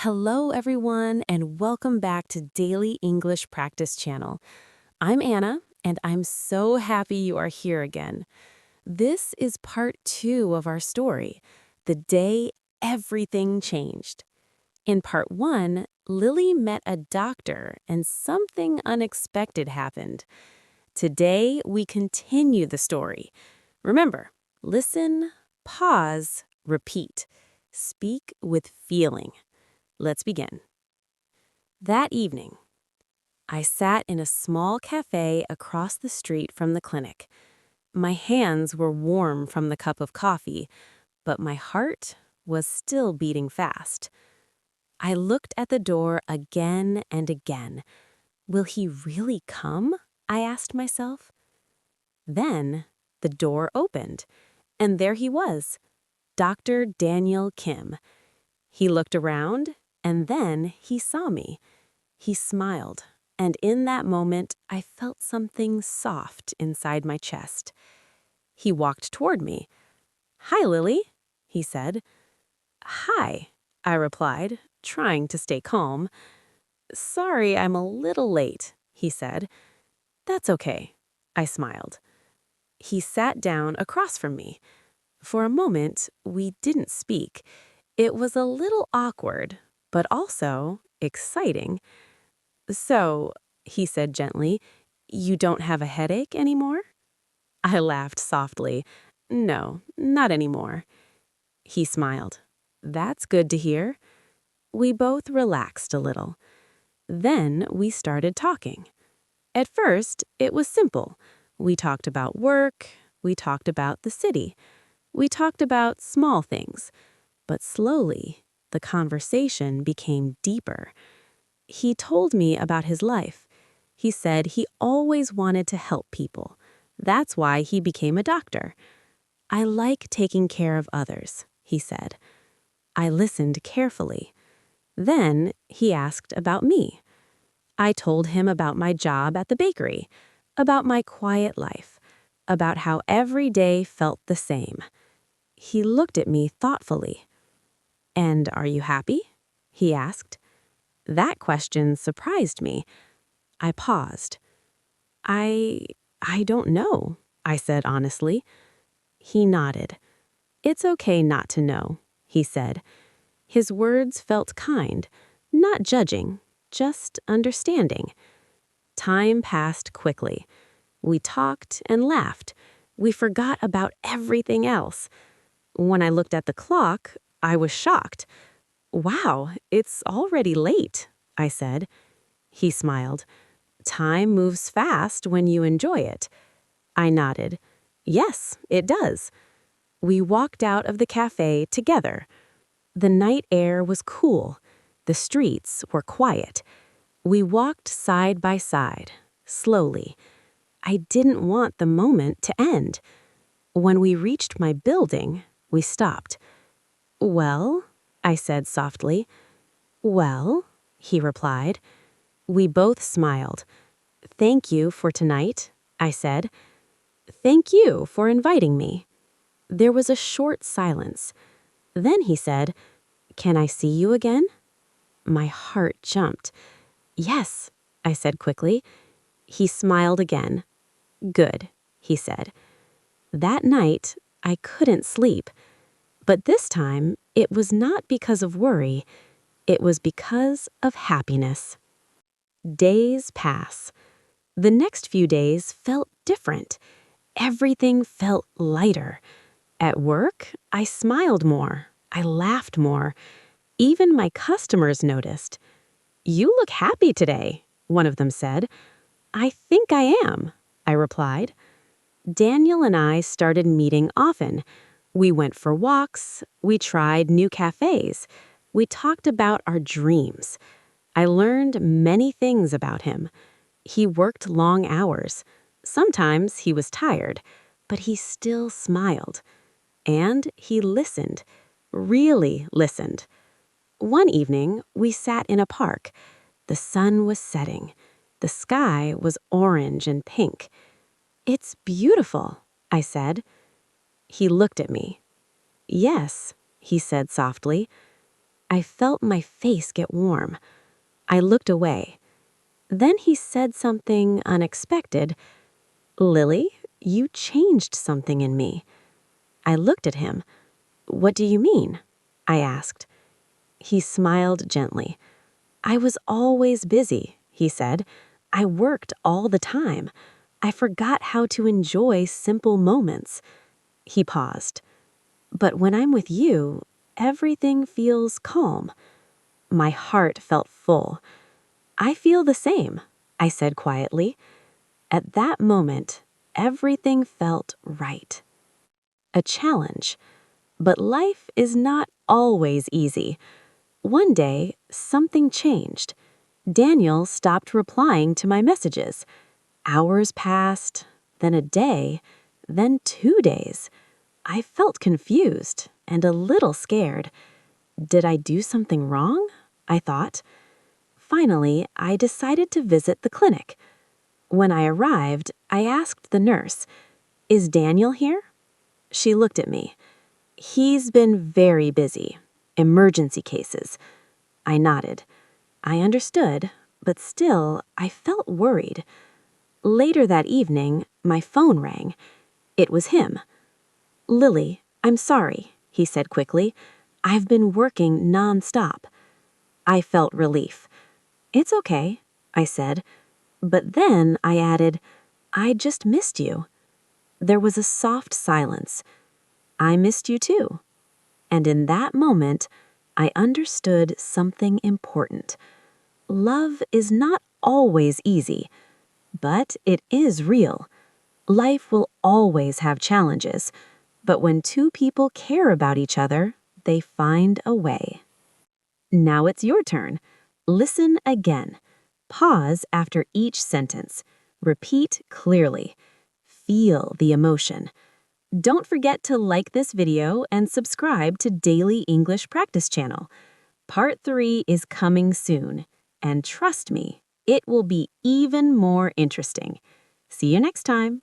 Hello, everyone, and welcome back to Daily English Practice Channel. I'm Anna, and I'm so happy you are here again. This is part 2 of our story, The Day Everything Changed. In part 1, Lily met a doctor and something unexpected happened. Today, we continue the story. Remember, listen, pause, repeat. Speak with feeling. Let's begin. That evening, I sat in a small cafe across the street from the clinic. My hands were warm from the cup of coffee, but my heart was still beating fast. I looked at the door again and again. Will he really come? I asked myself. Then the door opened, and there he was, Dr. Daniel Kim. He looked around, and then he saw me. He smiled, and in that moment, I felt something soft inside my chest. He walked toward me. "Hi, Lily," he said. "Hi," I replied, trying to stay calm. "Sorry, I'm a little late," he said. "That's okay," I smiled. He sat down across from me. For a moment, we didn't speak. It was a little awkward, but also exciting. "So," he said gently, "you don't have a headache anymore?" I laughed softly. "No, not anymore." He smiled. "That's good to hear." We both relaxed a little. Then we started talking. At first, it was simple. We talked about work. We talked about the city. We talked about small things. But slowly, the conversation became deeper. He told me about his life. He said he always wanted to help people. That's why he became a doctor. "I like taking care of others," he said. I listened carefully. Then he asked about me. I told him about my job at the bakery, about my quiet life, about how every day felt the same. He looked at me thoughtfully. "And are you happy?" he asked. That question surprised me. I paused. I don't know," I said honestly. He nodded. "It's okay not to know," he said. His words felt kind, not judging, just understanding. Time passed quickly. We talked and laughed. We forgot about everything else. When I looked at the clock, I was shocked. "Wow, it's already late," I said. He smiled. "Time moves fast when you enjoy it." I nodded. "Yes, it does." We walked out of the cafe together. The night air was cool. The streets were quiet. We walked side by side, slowly. I didn't want the moment to end. When we reached my building, we stopped. "Well," I said softly. "Well," he replied. We both smiled. "Thank you for tonight," I said. "Thank you for inviting me." There was a short silence. Then he said, "Can I see you again?" My heart jumped. "Yes," I said quickly. He smiled again. "Good," he said. That night, I couldn't sleep. But this time, it was not because of worry. It was because of happiness. Days pass. The next few days felt different. Everything felt lighter. At work, I smiled more. I laughed more. Even my customers noticed. "You look happy today," one of them said. "I think I am," I replied. Daniel and I started meeting often. We went for walks. We tried new cafes. We talked about our dreams. I learned many things about him. He worked long hours. Sometimes he was tired, but he still smiled. And he listened, really listened. One evening, we sat in a park. The sun was setting. The sky was orange and pink. "It's beautiful," I said. He looked at me. "Yes," he said softly. I felt my face get warm. I looked away. Then he said something unexpected. "Lily, you changed something in me." I looked at him. "What do you mean?" I asked. He smiled gently. "I was always busy," he said. "I worked all the time. I forgot how to enjoy simple moments." He paused. "But when I'm with you, everything feels calm." My heart felt full. "I feel the same," I said quietly. At that moment, everything felt right. A challenge. But life is not always easy. One day, something changed. Daniel stopped replying to my messages. Hours passed, then a day, then 2 days. I felt confused and a little scared. Did I do something wrong? I thought. Finally, I decided to visit the clinic. When I arrived, I asked the nurse, "Is Daniel here?" She looked at me. "He's been very busy. Emergency cases." I nodded. I understood, but still, I felt worried. Later that evening, my phone rang. It was him. "Lily, I'm sorry," he said quickly. "I've been working nonstop." I felt relief. "It's okay," I said. But then I added, "I just missed you." There was a soft silence. "I missed you too." And in that moment, I understood something important. Love is not always easy, but it is real. Life will always have challenges, but when two people care about each other, they find a way. Now it's your turn. Listen again. Pause after each sentence. Repeat clearly. Feel the emotion. Don't forget to like this video and subscribe to Daily English Practice Channel. Part 3 is coming soon, and trust me, it will be even more interesting. See you next time.